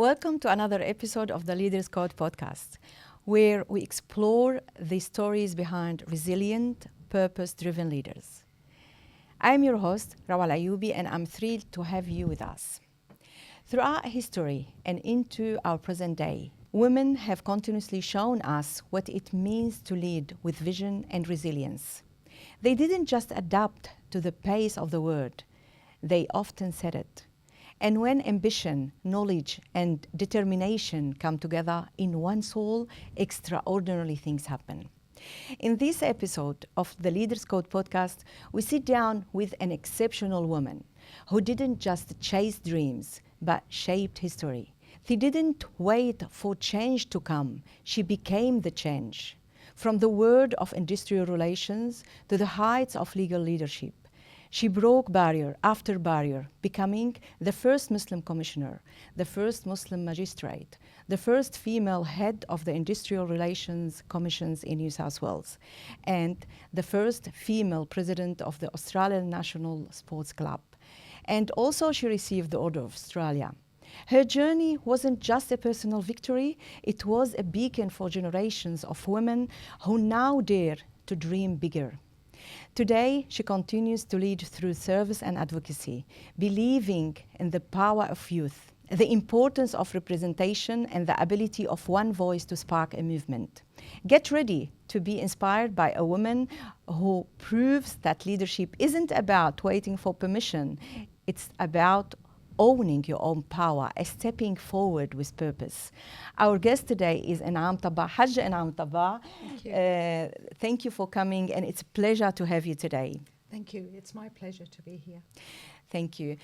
Welcome to another episode of the Leaders Code podcast, where we explore the stories behind resilient, purpose-driven leaders. I'm your host, Rawal Ayoubi, and I'm thrilled to have you with us. Throughout history and into our present day, women have continuously shown us what it means to lead with vision and resilience. They didn't just adapt to the pace of the world, they often set it. And when ambition, knowledge, and determination come together in one soul, extraordinary things happen. In this episode of the Leaders Code podcast, we sit down with an exceptional woman who didn't just chase dreams, but shaped history. She didn't wait for change to come, she became the change. From the world of industrial relations to the heights of legal leadership, she broke barrier after barrier, becoming the first Muslim Commissioner, the first Muslim Magistrate, the first female head of the Industrial Relations Commissions in New South Wales, and the first female president of the Australian National Sports Club. And also she received the Order of Australia. Her journey wasn't just a personal victory, it was a beacon for generations of women who now dare to dream bigger. Today, she continues to lead through service and advocacy, believing in the power of youth, the importance of representation, and the ability of one voice to spark a movement. Get ready to be inspired by a woman who proves that leadership isn't about waiting for permission, it's about owning your own power, stepping forward with purpose. Our guest today is Inaam Tabbaa. Hajje Inaam Tabbaa. Thank you. Thank you for coming, and it's a pleasure to have you today. Thank you. It's my pleasure to be here. Thank you.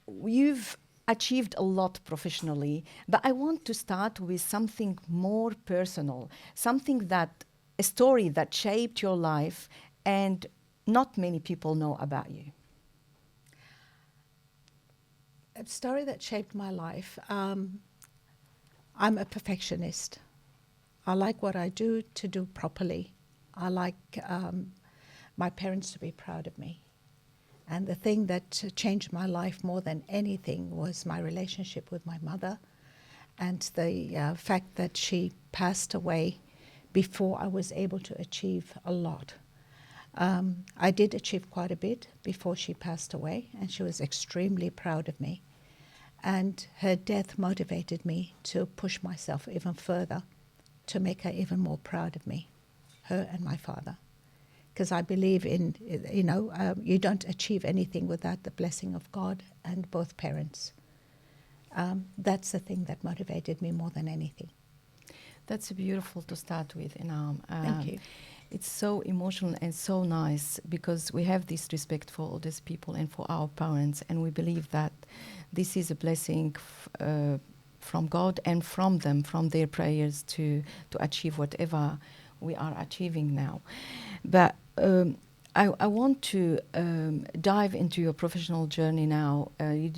You've achieved a lot professionally, but I want to start with something more personal, a story that shaped your life and not many people know about you. A story that shaped my life. I'm a perfectionist. I like what I do to do properly. I like my parents to be proud of me. And the thing that changed my life more than anything was my relationship with my mother and the fact that she passed away before I was able to achieve a lot. I did achieve quite a bit before she passed away, and she was extremely proud of me. And her death motivated me to push myself even further, to make her even more proud of me, her and my father. Because I believe in, you don't achieve anything without the blessing of God and both parents. That's the thing that motivated me more than anything. That's beautiful to start with, Inaam. Thank you. It's so emotional and so nice because we have this respect for all these people and for our parents, and we believe that this is a blessing from God and from them, from their prayers to achieve whatever we are achieving now. But I want to dive into your professional journey now,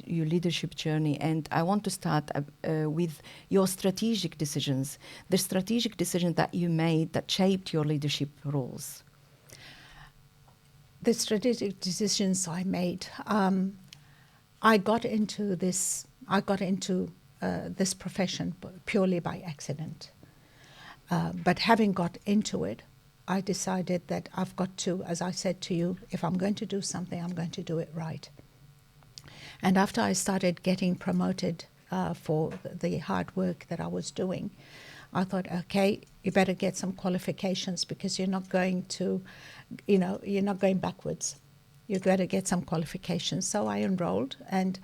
your leadership journey, and I want to start with your strategic decisions, the strategic decision that you made that shaped your leadership roles. The strategic decisions I made, I got into this profession purely by accident. But having got into it, I decided that I've got to, as I said to you, if I'm going to do something, I'm going to do it right. And after I started getting promoted for the hard work that I was doing, I thought, okay, you better get some qualifications because you're not going to, you're not going backwards. You've got to get some qualifications. So I enrolled, and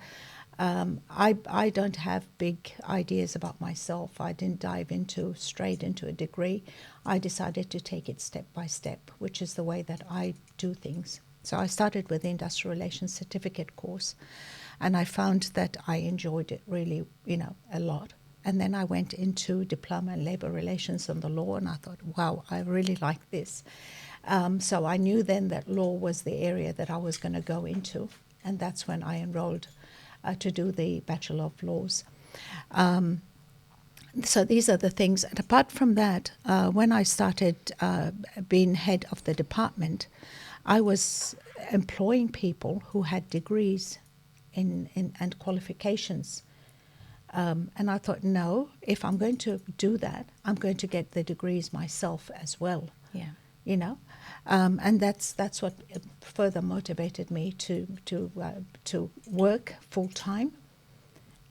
I don't have big ideas about myself. I didn't dive straight into a degree. I decided to take it step by step, which is the way that I do things. So I started with the Industrial Relations Certificate course, and I found that I enjoyed it really, a lot. And then I went into Diploma in Labour Relations and the law, and I thought, wow, I really like this. So I knew then that law was the area that I was going to go into, and that's when I enrolled to do the Bachelor of Laws. So these are the things. And apart from that, when I started being head of the department, I was employing people who had degrees and qualifications And I thought, no, if I'm going to do that, I'm going to get the degrees myself as well. Yeah. You know, and that's what further motivated me to work full time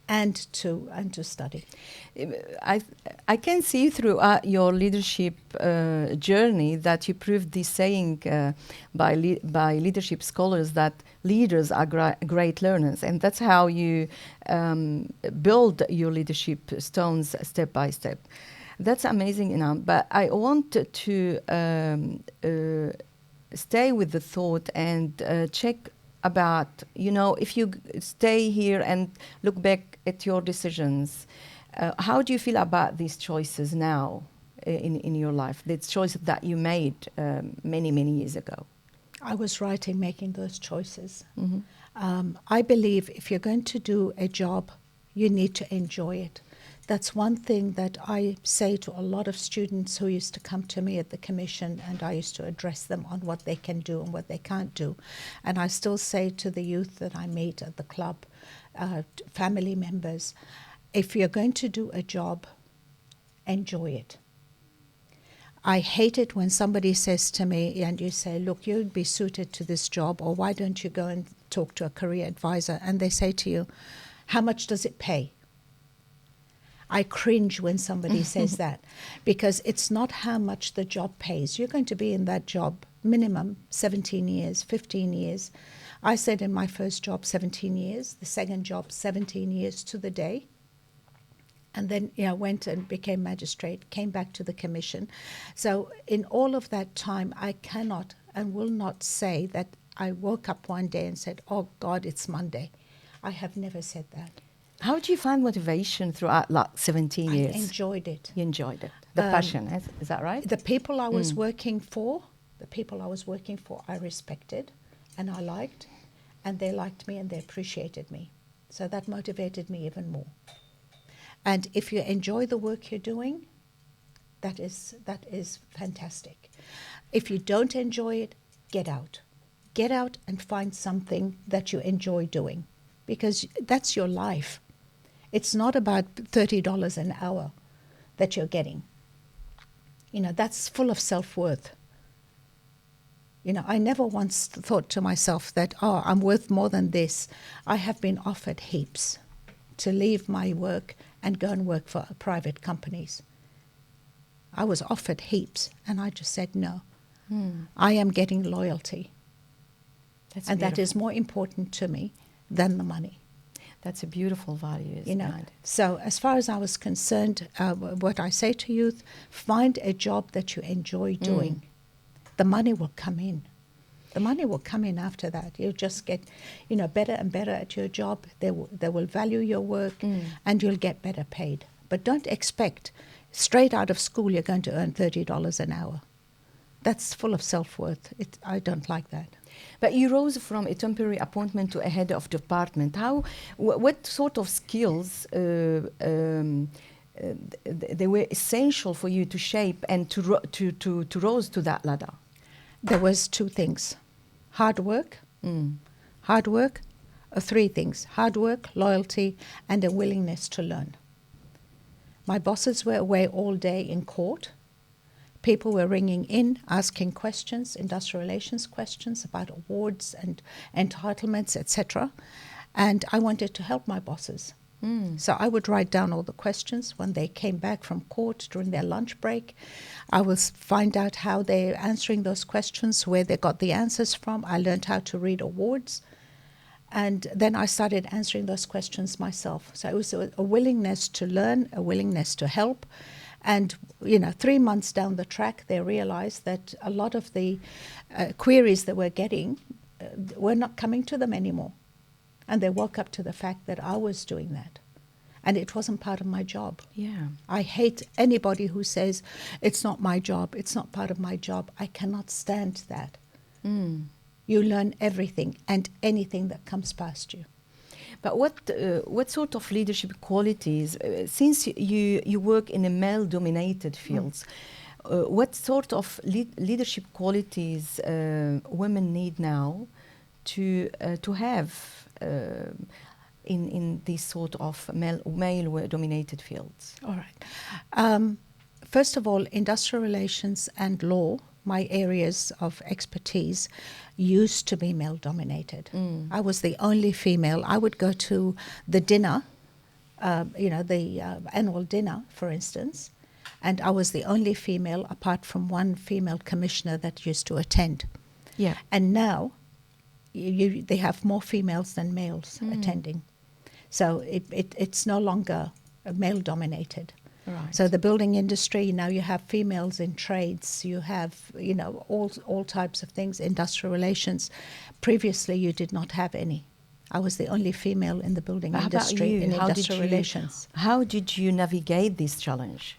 and to study. I can see throughout your leadership journey that you proved this saying by leadership scholars that leaders are great learners, and that's how you build your leadership stones step by step. That's amazing, Inaam. But I want to stay with the thought and check about, if you stay here and look back at your decisions, how do you feel about these choices now in your life, the choices that you made many, many years ago? I was right in making those choices. Mm-hmm. I believe if you're going to do a job, you need to enjoy it. That's one thing that I say to a lot of students who used to come to me at the commission, and I used to address them on what they can do and what they can't do. And I still say to the youth that I meet at the club, family members, if you're going to do a job, enjoy it. I hate it when somebody says to me, and you say, look, you'd be suited to this job, or why don't you go and talk to a career advisor? And they say to you, how much does it pay? I cringe when somebody says that, because it's not how much the job pays. You're going to be in that job minimum 17 years, 15 years. I said in my first job 17 years, the second job 17 years to the day. And then went and became magistrate, came back to the commission. So in all of that time, I cannot and will not say that I woke up one day and said, oh God, it's Monday. I have never said that. How did you find motivation throughout 17 years? I enjoyed it. You enjoyed it. The passion, is that right? The people I was working for, I respected and I liked, and they liked me and they appreciated me. So that motivated me even more. And if you enjoy the work you're doing, that is fantastic. If you don't enjoy it, get out. Get out and find something that you enjoy doing, because that's your life. It's not about $30 an hour that you're getting. That's full of self-worth. I never once thought to myself that, I'm worth more than this. I have been offered heaps to leave my work and go and work for private companies. I was offered heaps, and I just said no. I am getting loyalty. That's and beautiful. That is more important to me than the money. That's a beautiful value. So as far as I was concerned, what I say to youth, find a job that you enjoy doing. The money will come in. The money will come in after that. You'll just get, better and better at your job. They will value your work, and you'll get better paid. But don't expect straight out of school you're going to earn $30 an hour. That's full of self-worth. I don't like that. But you rose from a temporary appointment to a head of department. What sort of skills they were essential for you to shape and to rose to that ladder? There was two things: hard work, three things: hard work, loyalty, and a willingness to learn. My bosses were away all day in court. People were ringing in, asking questions, industrial relations questions about awards and entitlements, etc. And I wanted to help my bosses. So I would write down all the questions. When they came back from court during their lunch break, I would find out how they're answering those questions, where they got the answers from. I learned how to read awards. And then I started answering those questions myself. So it was a willingness to learn, a willingness to help. And, 3 months down the track, they realized that a lot of the queries they were getting were not coming to them anymore. And they woke up to the fact that I was doing that. And it wasn't part of my job. Yeah. I hate anybody who says, it's not my job, it's not part of my job. I cannot stand that. You learn everything and anything that comes past you. But what sort of leadership qualities, since you work in a male-dominated fields, what sort of leadership qualities women need now to have in these sort of male-dominated fields? All right. First of all, industrial relations and law, my areas of expertise, used to be male-dominated. I was the only female. I would go to the dinner, the annual dinner, for instance, and I was the only female, apart from one female commissioner that used to attend. Yeah. And now, they have more females than males attending. So it's no longer male-dominated. Right. So the building industry, now you have females in trades, you have, all types of things, industrial relations. Previously, you did not have any. I was the only female in the building industry in industrial relations. How did you navigate this challenge,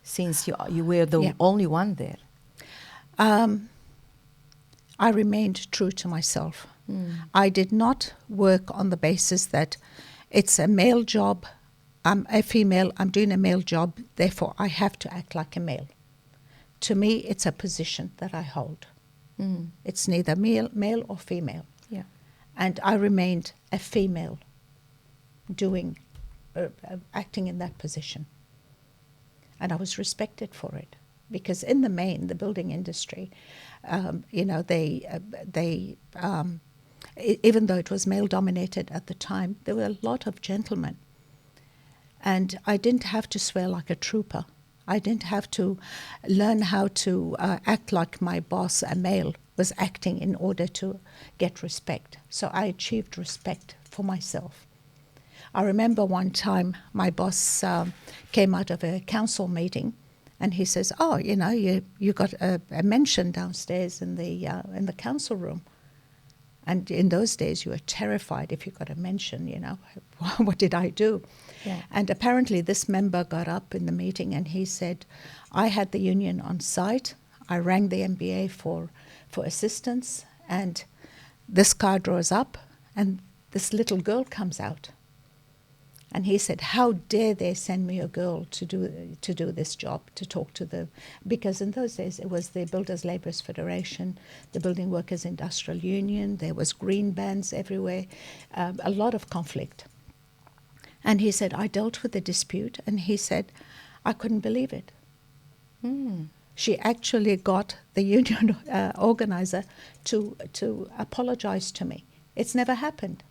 since you were the only one there? I remained true to myself. I did not work on the basis that it's a male job, I'm a female, I'm doing a male job, therefore I have to act like a male. To me, it's a position that I hold. It's neither male or female. Yeah. And I remained a female acting in that position. And I was respected for it. Because in the main, the building industry, even though it was male-dominated at the time, there were a lot of gentlemen. And I didn't have to swear like a trooper. I didn't have to learn how to act like my boss, a male, was acting in order to get respect. So I achieved respect for myself. I remember one time my boss came out of a council meeting, and he says, "Oh, you got a mention downstairs in the council room." And in those days, you were terrified if you got a mention, What did I do? Yeah. And apparently this member got up in the meeting and he said, "I had the union on site. I rang the MBA for assistance, and this car draws up and this little girl comes out." And he said, "How dare they send me a girl to do this job, to talk to because in those days it was the Builders Labourers Federation, the Building Workers Industrial Union, there was green bands everywhere, a lot of conflict." And he said, "I dealt with the dispute," and he said, "I couldn't believe it." She actually got the union organizer to apologize to me. It's never happened.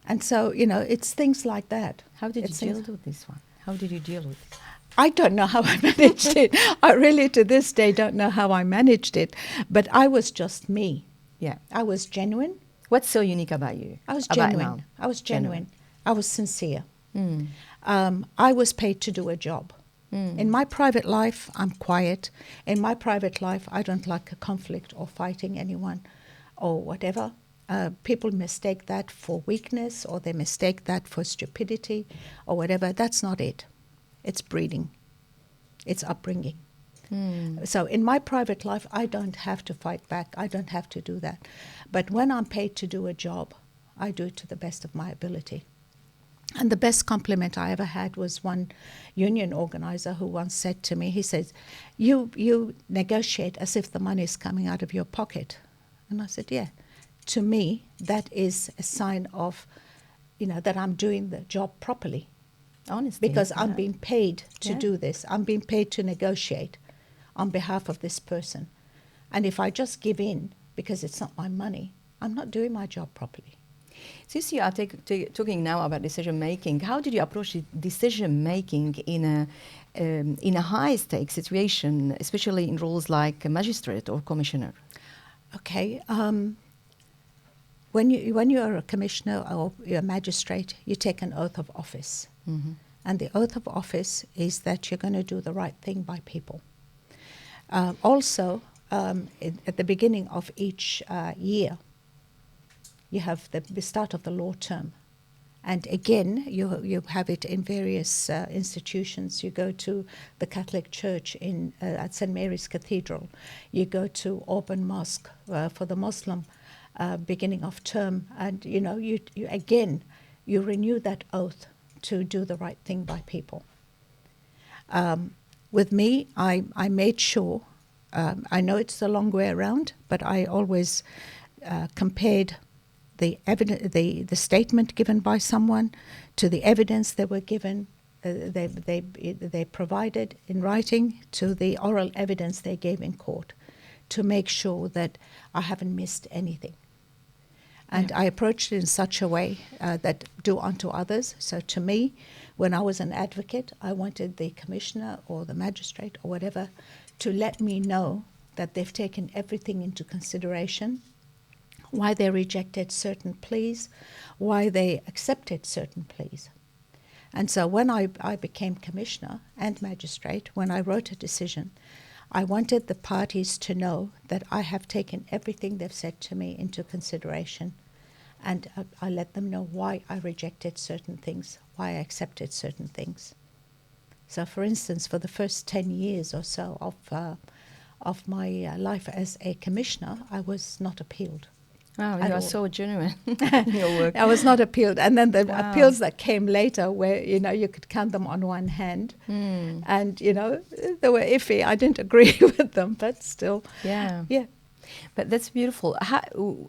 And so, it's things like that. How did you deal with this one? How did you deal with it? I don't know how I managed it. I really, to this day, don't know how I managed it. But I was just me. Yeah. I was genuine. What's so unique about you? I was about genuine. Inaam? I was genuine. I was sincere. Mm. I was paid to do a job. In my private life, I'm quiet. In my private life, I don't like a conflict or fighting anyone or whatever. People mistake that for weakness, or they mistake that for stupidity or whatever. That's not it. It's breeding. It's upbringing. So in my private life, I don't have to fight back. I don't have to do that. But when I'm paid to do a job, I do it to the best of my ability. And the best compliment I ever had was one union organizer who once said to me, he says, you negotiate as if the money is coming out of your pocket. And I said, yeah. To me, that is a sign of, that I'm doing the job properly. Honesty. Because I'm being paid to do this. I'm being paid to negotiate on behalf of this person. And if I just give in because it's not my money, I'm not doing my job properly. Since you are talking now about decision-making, how did you approach decision-making in a high-stake situation, especially in roles like a magistrate or commissioner? Okay. When you are a commissioner or you're a magistrate, you take an oath of office. Mm-hmm. And the oath of office is that you're going to do the right thing by people. Also, at the beginning of each year, you have the start of the law term. And again, you have it in various institutions. You go to the Catholic Church at St. Mary's Cathedral. You go to Auburn Mosque for the Muslim beginning of term. And, you again, you renew that oath to do the right thing by people. With me, I made sure, I know it's the long way around, but I always compared the statement given by someone, to the evidence they were given, they provided in writing, to the oral evidence they gave in court, to make sure that I haven't missed anything. And I approached it in such a way that do unto others. So to me, when I was an advocate, I wanted the commissioner or the magistrate or whatever to let me know that they've taken everything into consideration, why they rejected certain pleas, why they accepted certain pleas. And so when I became commissioner and magistrate, when I wrote a decision, I wanted the parties to know that I have taken everything they've said to me into consideration, and I let them know why I rejected certain things, why I accepted certain things. So, for instance, for the first 10 years or so of my life as a commissioner, I was not appealed. Wow, you are so genuine in your work. I was not appealed. And then the appeals that came later where, you could count them on one hand. And, they were iffy. I didn't agree with them, but still. Yeah. Yeah. But that's beautiful.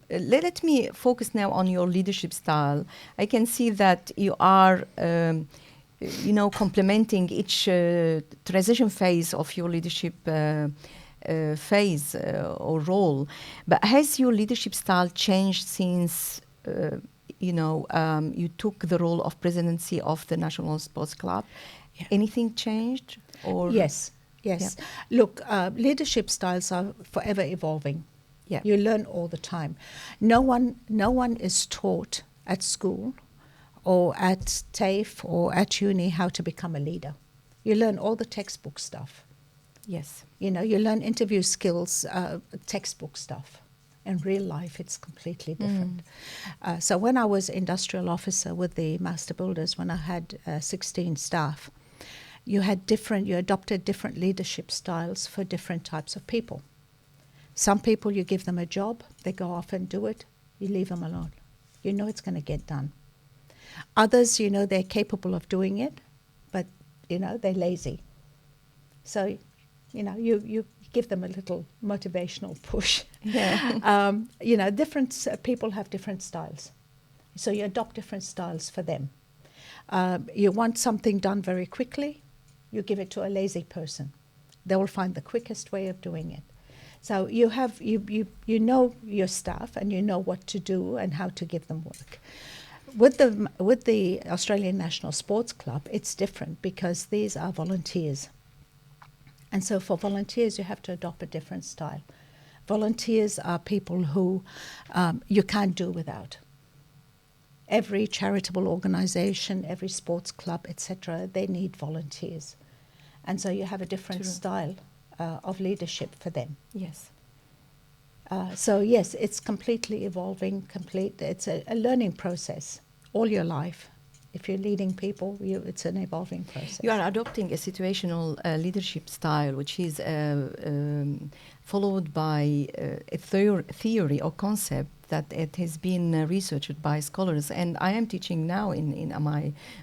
Let me focus now on your leadership style. I can see that you are, complementing each transition phase of your leadership phase or role. But has your leadership style changed since, you took the role of presidency of the National Sports Club? Yeah. Anything changed? Or Yes. Yeah. Look, leadership styles are forever evolving. Yeah. You learn all the time. No one is taught at school or at TAFE or at uni how to become a leader. You learn all the textbook stuff. Yes. You learn interview skills, textbook stuff. In real life, it's completely different. So when I was industrial officer with the master builders, when I had 16 staff, you adopted different leadership styles for different types of people. Some people, you give them a job, they go off and do it, you leave them alone. You know it's going to get done. Others, they're capable of doing it, but, they're lazy. So, you give them a little motivational push. Yeah. Different people have different styles. So you adopt different styles for them. You want something done very quickly, you give it to a lazy person. They will find the quickest way of doing it. So you know your staff and you know what to do and how to give them work. With the Australian National Sports Club, it's different because these are volunteers. And so for volunteers, you have to adopt a different style. Volunteers are people who you can't do without. Every charitable organization, every sports club, etc., they need volunteers. And so you have a different style of leadership for them. Yes. So yes, it's completely evolving. It's a learning process all your life. If you're leading people, it's an evolving process. You are adopting a situational leadership style, which is followed by a theory or concept that it has been researched by scholars, and I am teaching now in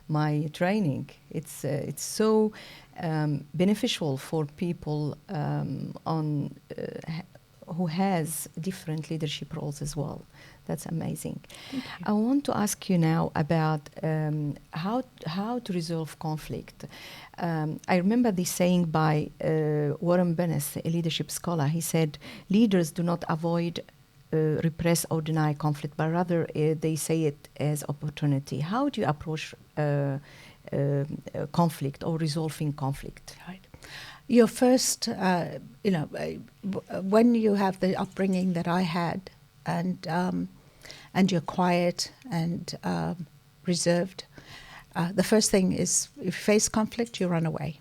my training. It's so beneficial for people who has different leadership roles as well. That's amazing. I want to ask you now about how to resolve conflict. I remember this saying by Warren Bennis, a leadership scholar. He said, leaders do not avoid, repress or deny conflict, but rather they say it as opportunity. How do you approach conflict or resolving conflict? Right. Your first, when you have the upbringing that I had, and you're quiet and reserved, the first thing is if you face conflict, you run away.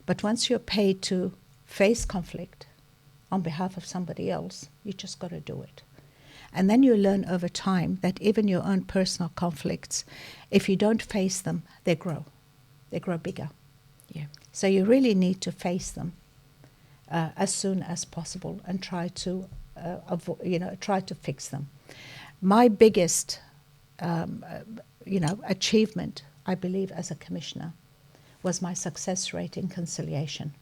But once you're paid to face conflict on behalf of somebody else, you just got to do it. And then you learn over time that even your own personal conflicts, if you don't face them, they grow bigger. Yeah. So you really need to face them as soon as possible and try to try to fix them. My biggest, achievement, I believe, as a commissioner, was my success rate in conciliation.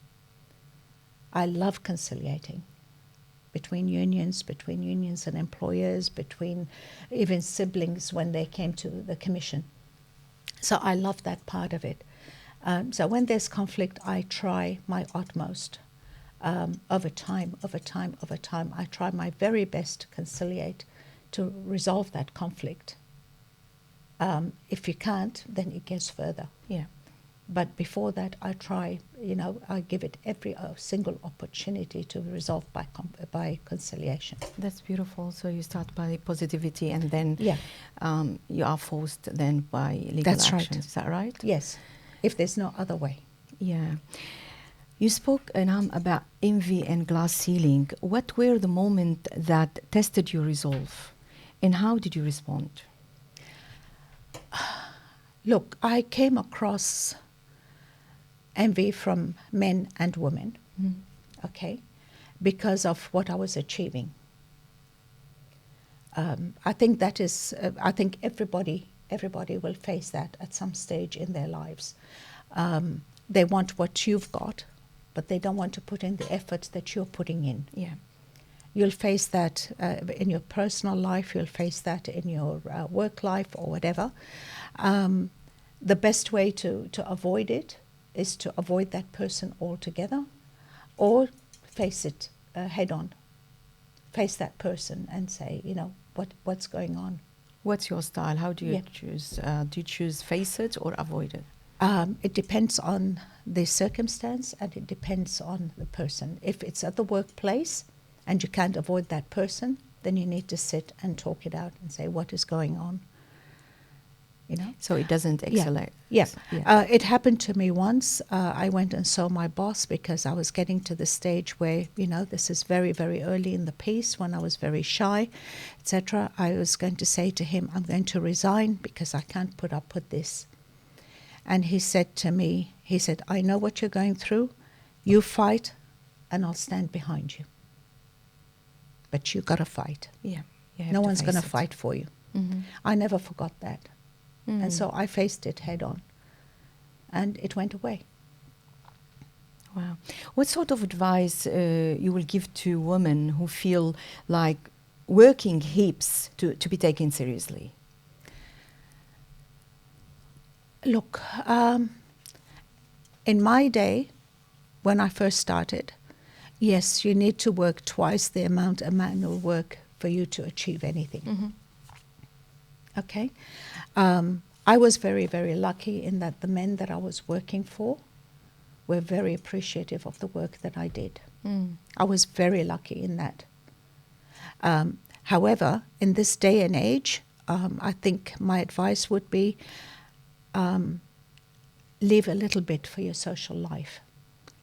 I love conciliating. between unions and employers, between even siblings when they came to the commission. So I love that part of it. So when there's conflict, I try my utmost. Over time, I try my very best to conciliate, to resolve that conflict. If you can't, then it gets further. Yeah. But before that, I try, I give it every single opportunity to resolve by conciliation. That's beautiful. So you start by positivity, and then Yeah. You are forced then by legal That's actions. right. Is that right? Yes, if there's no other way. Yeah. You spoke, Inaam, about envy and glass ceiling. What were the moments that tested your resolve, and how did you respond? Look, I came across envy from men and women, okay, because of what I was achieving. I think that is, I think everybody will face that at some stage in their lives. They want what you've got, but they don't want to put in the effort that you're putting in. Yeah. You'll face that in your personal life, you'll face that in your work life or whatever. The best way to avoid it is to avoid that person altogether, or face it head on. Face that person and say, what's going on. What's your style? How do you Yeah. choose? Do you choose face it or avoid it? It depends on the circumstance, and it depends on the person. If it's at the workplace and you can't avoid that person, then you need to sit and talk it out and say what is going on. So it doesn't escalate. Yeah. Yeah. It happened to me once. I went and saw my boss because I was getting to the stage where, this is very, very early in the piece, when I was very shy, etc. I was going to say to him, I'm going to resign because I can't put up with this. And he said to me, I know what you're going through. You fight and I'll stand behind you. But you got to fight. Yeah. No one's going to face it. fight for you. Mm-hmm. I never forgot that. Mm. And so I faced it head on. And it went away. Wow. What sort of advice you will give to women who feel like working heaps to be taken seriously? Look, in my day, when I first started, yes, you need to work twice the amount a man will work for you to achieve anything. Mm-hmm. Okay? I was very, very lucky in that the men that I was working for were very appreciative of the work that I did. Mm. I was very lucky in that. However, in this day and age, I think my advice would be leave a little bit for your social life.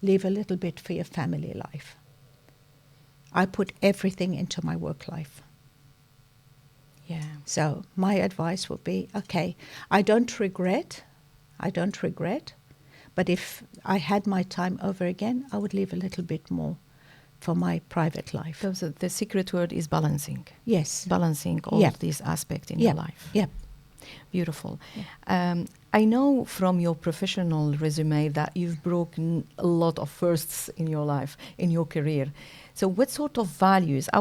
Leave a little bit for your family life. I put everything into my work life. Yeah. So my advice would be, okay, I don't regret, but if I had my time over again, I would leave a little bit more for my private life. So the secret word is balancing. Yes. Balancing all Yeah. of these aspects in Yeah. your life. Yeah. Beautiful. Yeah. I know from your professional resume that you've broken a lot of firsts in your life, in your career. So what sort of values? I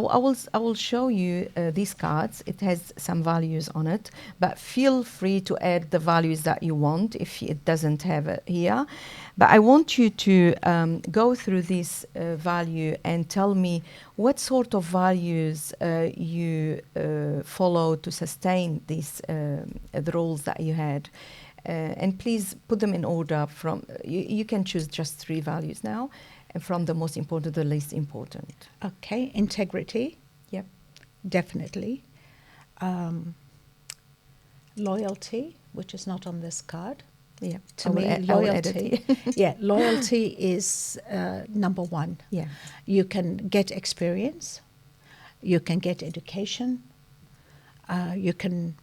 will show you these cards. It has some values on it, but feel free to add the values that you want if it doesn't have it here. But I want you to go through this value and tell me what sort of values you follow to sustain these the roles that you had. And please put them in order from, you can choose just 3 values now, and from the most important to the least important. Okay, integrity. Yep. Definitely. Loyalty, which is not on this card. Yeah. To me, loyalty. Yeah, loyalty is number 1. Yeah. You can get experience. You can get education. You can,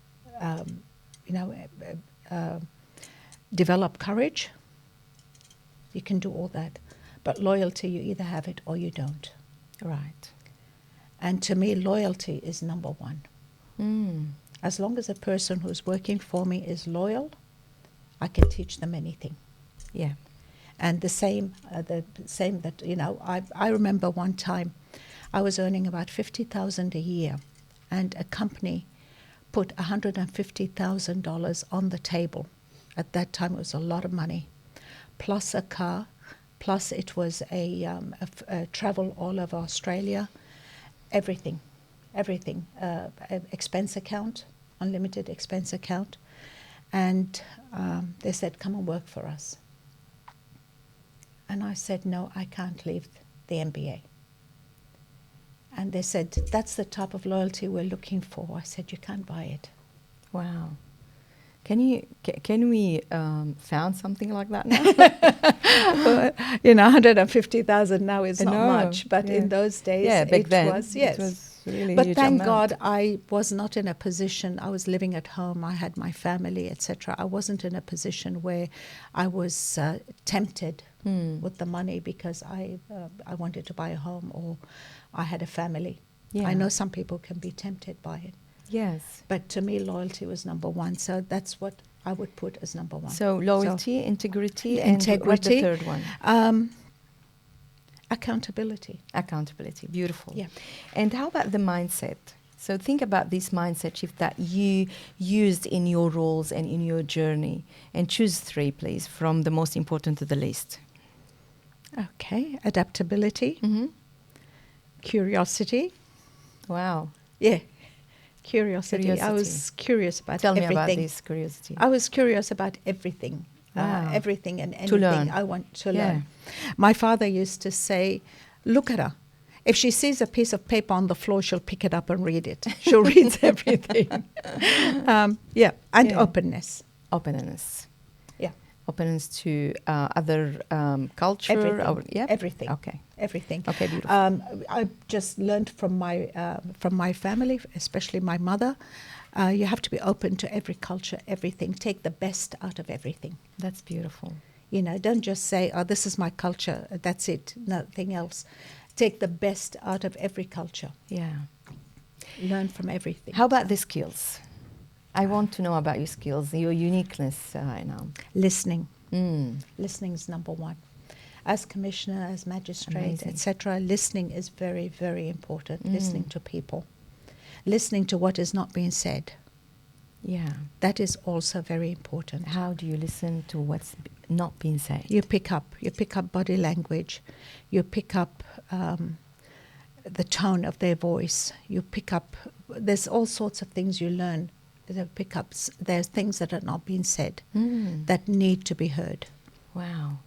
develop courage. You can do all that. But loyalty, you either have it or you don't. Right. And to me, loyalty is number 1. Mm. As long as a person who's working for me is loyal, I can teach them anything. Yeah. And the same that, I remember one time I was earning about $50,000 a year, and a company put $150,000 on the table. At that time, it was a lot of money, plus a car, plus it was a travel all over Australia, everything, expense account, unlimited expense account, and they said, come and work for us. And I said, no, I can't leave the MBA. And they said, that's the type of loyalty we're looking for. I said, you can't buy it. Wow. Can we found something like that now? Well, 150,000 now is not much, but yeah. in those days back then, was, yes. It was really But huge thank amount. God I was not in a position, I was living at home, I had my family, etc. I wasn't in a position where I was tempted with the money because I wanted to buy a home or I had a family. Yeah. I know some people can be tempted by it. Yes. But to me, loyalty was number one. So that's what I would put as number one. So loyalty, integrity, and what's the third one? Accountability. Accountability. Beautiful. Yeah. And how about the mindset? So think about this mindset shift that you used in your roles and in your journey. And choose three, please, from the most important to the least. Okay. Adaptability. Mm-hmm. Curiosity. Wow. Yeah. Curiosity. I was curious about everything. Tell me about this curiosity. I was curious about everything. Wow. Everything and anything To learn. I want to learn. My father used to say, look at her. If she sees a piece of paper on the floor, she'll pick it up and read it. She'll read everything. And openness. Openness. Yeah. Openness to other culture. Everything. Everything. Okay. Everything. Okay, beautiful. I just learned from my family, especially my mother. You have to be open to every culture, everything. Take the best out of everything. That's beautiful. Don't just say, oh, this is my culture, that's it, nothing else. Take the best out of every culture. Yeah. Learn from everything. How about the skills? I want to know about your skills, your uniqueness, Inaam. Listening. Listening is number one. As commissioner, as magistrate, etc., listening is very, very important. Listening to people. Listening to what is not being said. Yeah. That is also very important. How do you listen to what's not being said? You pick up body language. You pick up the tone of their voice. You pick up, there's all sorts of things you learn. There's things that are not being said that need to be heard. Wow.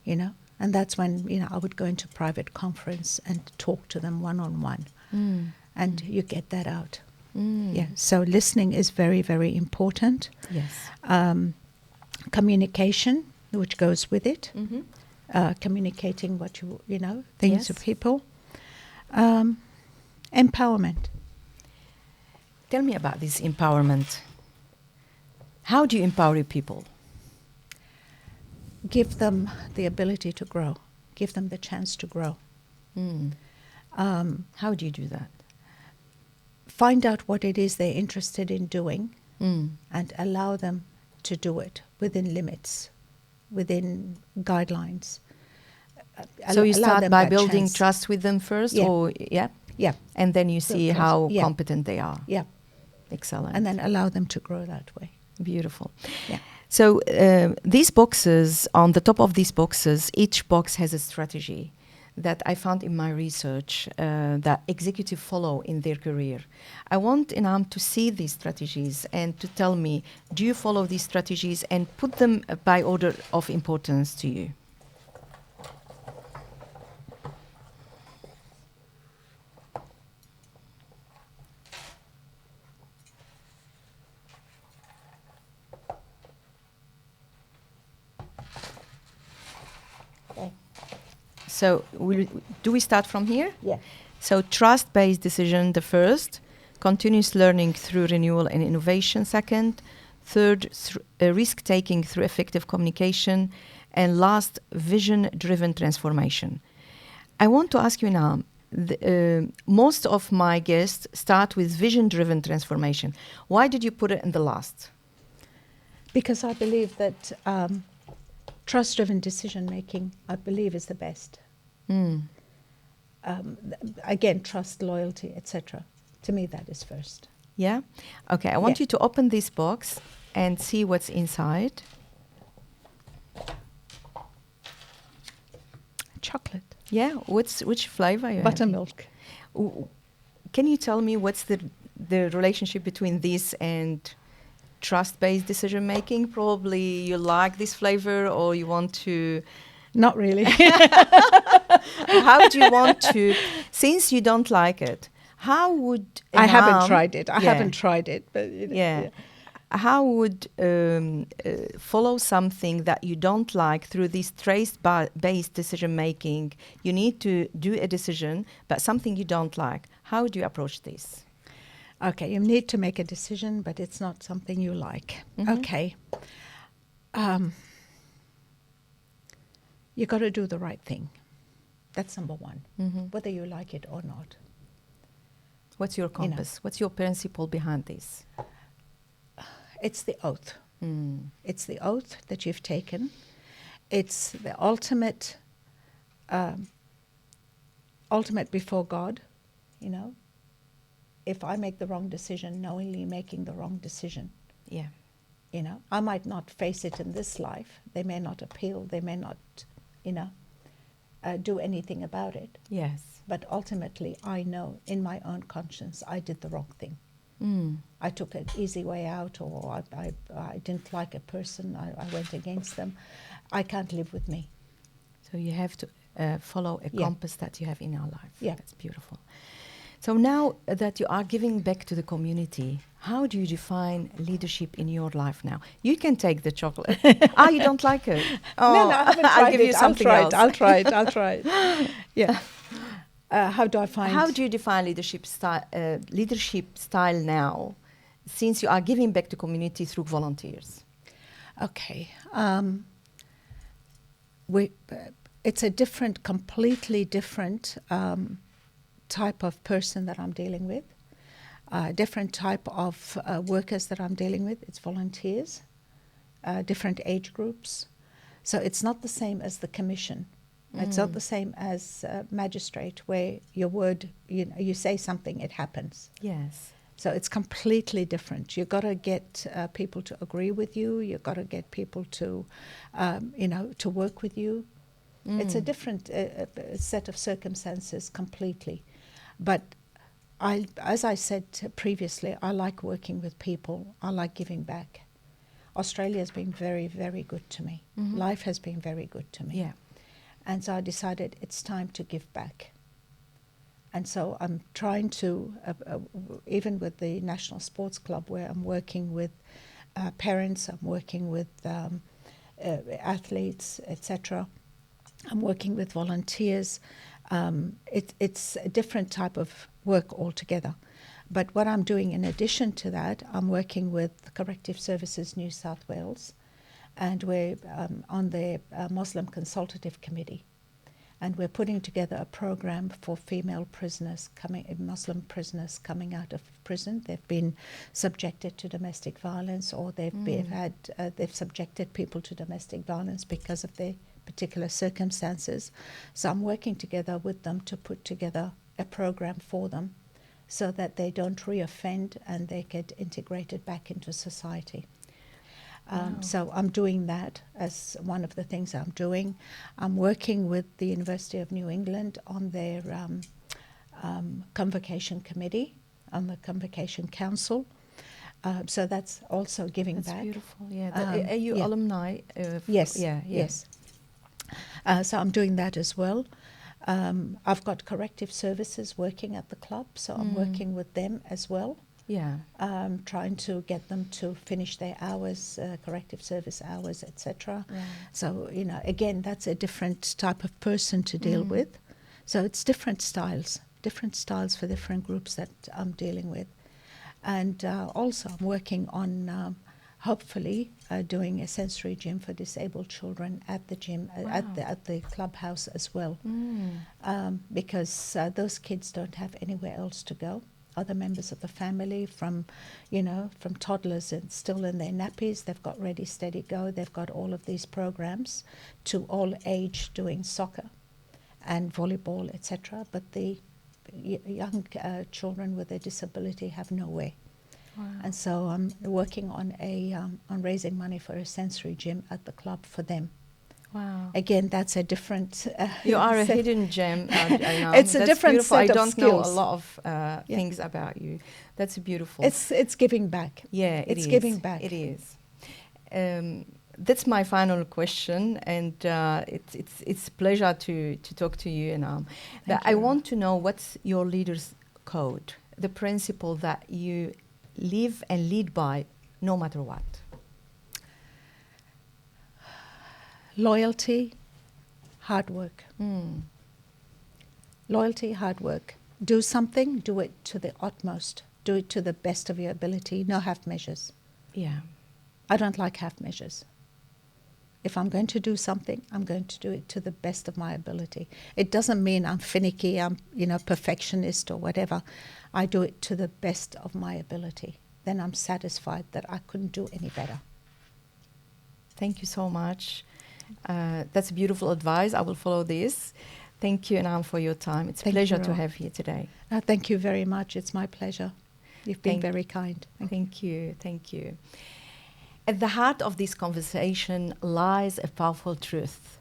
And that's when, I would go into private conference and talk to them one-on-one. And you get that out. Yeah. So listening is very, very important. Yes. Communication, which goes with it. Mm-hmm. Communicating what things to Yes. people. Empowerment. Tell me about this empowerment. How do you empower your people? Give them the ability to grow. Give them the chance to grow. How do you do that? Find out what it is they're interested in doing and allow them to do it within limits, within guidelines. So you Allow start them by that building chance. trust with them first? Yeah. Or Yeah. And then you see trust. how Yeah. competent they are. Yeah. Excellent. And then allow them to grow that way. Beautiful. Yeah. So these boxes, on the top of these boxes, each box has a strategy that I found in my research that executives follow in their career. I want Inaam to see these strategies and to tell me, do you follow these strategies, and put them by order of importance to you. So do we start from here? Yeah. So trust-based decision, the first. Continuous learning through renewal and innovation, second. Third, risk-taking through effective communication. And last, vision-driven transformation. I want to ask you now, most of my guests start with vision-driven transformation. Why did you put it in the last? Because I believe that trust-driven decision-making, I believe, is the best. again, trust, loyalty, etc. To me, that is first. Yeah? Okay, I want Yeah. you to open this box and see what's inside. Chocolate. Yeah, which flavor are you having? Buttermilk. Can you tell me what's the relationship between this and trust-based decision making? Probably you like this flavor, or you want to. Not really. How do you want to? Since you don't like it, how would I haven't Inaam- tried it. I Yeah. haven't tried it. But you know, Yeah. How would follow something that you don't like through this trace-based decision making? You need to do a decision, but something you don't like. How do you approach this? Okay, you need to make a decision, but it's not something you like. Mhm. Okay. You got to do the right thing. That's number one, Mhm. whether you like it or not. What's your You know. compass? What's your principle behind this? It's the oath. Mm. It's the oath that you've taken. It's the ultimate before God, you know. If I make the wrong decision, knowingly making the wrong decision, Yeah. you know, I might not face it in this life. They may not appeal. They may not, you know, do anything about it. Yes. But ultimately, I know in my own conscience I did the wrong thing. Mm. I took an easy way out, or I didn't like a person. I went against them. I can't live with me. So you have to follow a Yeah. compass that you have in our life. Yeah. That's beautiful. So now that you are giving back to the community, how do you define leadership in your life now? You can take the chocolate. You don't like it? Oh, No, I haven't tried I'll give it. you something else. I'll try it. Yeah. How do I find? How do you define leadership style now, since you are giving back to community through volunteers? Okay. It's a completely different type of person that I'm dealing with, different type of workers that I'm dealing with. It's volunteers, different age groups. So it's not the same as the commission. It's not the same as magistrate, where your word, you say something, it happens. Yes. So it's completely different. You've got to get people to agree with you. You've got to get people to, to work with you. It's a different set of circumstances completely. But as I said previously, I like working with people. I like giving back. Australia has been very, very good to me. Mhm. Life has been very good to me. Yeah. And so I decided it's time to give back. And so I'm trying to, even with the National Sports Club, where I'm working with parents, I'm working with athletes, etc. I'm working with volunteers. It's a different type of work altogether. But what I'm doing in addition to that, I'm working with Corrective Services New South Wales, and we're on their Muslim Consultative Committee. And we're putting together a program for female prisoners, Muslim prisoners coming out of prison. They've been subjected to domestic violence, or they've subjected people to domestic violence because of their particular circumstances. So I'm working together with them to put together a program for them, so that they don't reoffend and they get integrated back into society. So I'm doing that as one of the things I'm doing. I'm working with the University of New England on their convocation committee, on the convocation council. So that's also giving That's back. beautiful. Yeah. Are you yeah. alumni? Yes. Yeah. Yes. So I'm doing that as well. I've got corrective services working at the club, so I'm working with them as well. Yeah. Trying to get them to finish their hours, corrective service hours, etc. Right. So, again, that's a different type of person to deal with. So it's different styles for different groups that I'm dealing with. And also I'm working on hopefully doing a sensory gym for disabled children at the gym, at the clubhouse as well. Because those kids don't have anywhere else to go. Other members of the family, from toddlers and still in their nappies, they've got Ready, Steady, Go. They've got all of these programs to all age doing soccer. and volleyball, etc. But the young children with a disability have nowhere. Wow. And so I'm working on on raising money for a sensory gym at the club for them. Wow. Again, that's a different... You are a hidden gem. It's a That's different beautiful. set I of don't know a skills. lot of things about you. That's beautiful. It's giving back. Yeah, it's giving back. It is. That's my final question, and it's a pleasure to talk to you, Inaam. But I want to know, what's your leader's code, the principle that you live and lead by, no matter what? Loyalty, hard work. Loyalty, hard work. Do something, do it to the utmost. Do it to the best of your ability. No half measures. Yeah. I don't like half measures. If I'm going to do something, I'm going to do it to the best of my ability. It doesn't mean I'm finicky, I'm perfectionist or whatever. I do it to the best of my ability. Then I'm satisfied that I couldn't do any better. Thank you so much. That's beautiful advice. I will follow this. Thank you, Inaam, for your time. It's a pleasure to have you today. Thank you very much. It's my pleasure. You've been very kind. Thank you. Thank you. At the heart of this conversation lies a powerful truth.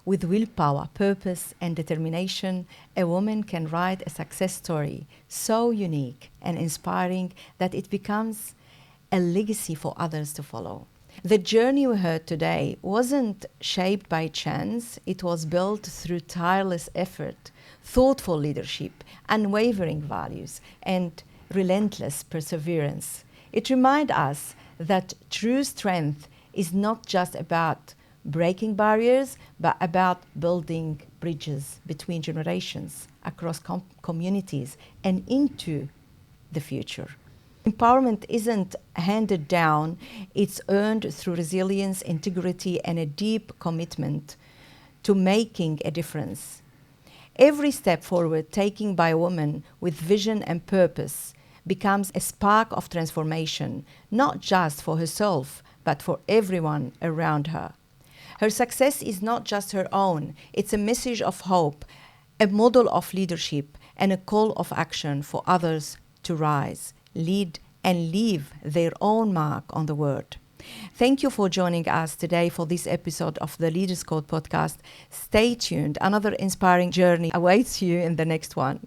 With willpower, purpose, and determination, a woman can write a success story so unique and inspiring that it becomes a legacy for others to follow. The journey we heard today wasn't shaped by chance. It was built through tireless effort, thoughtful leadership, unwavering values, and relentless perseverance. It reminds us that true strength is not just about breaking barriers, but about building bridges between generations, across communities, and into the future. Empowerment isn't handed down, it's earned through resilience, integrity, and a deep commitment to making a difference. Every step forward taken by a woman with vision and purpose becomes a spark of transformation, not just for herself, but for everyone around her. Her success is not just her own, it's a message of hope, a model of leadership, and a call of action for others to rise, lead, and leave their own mark on the world. Thank you for joining us today for this episode of the Leaders Code podcast. Stay tuned. Another inspiring journey awaits you in the next one.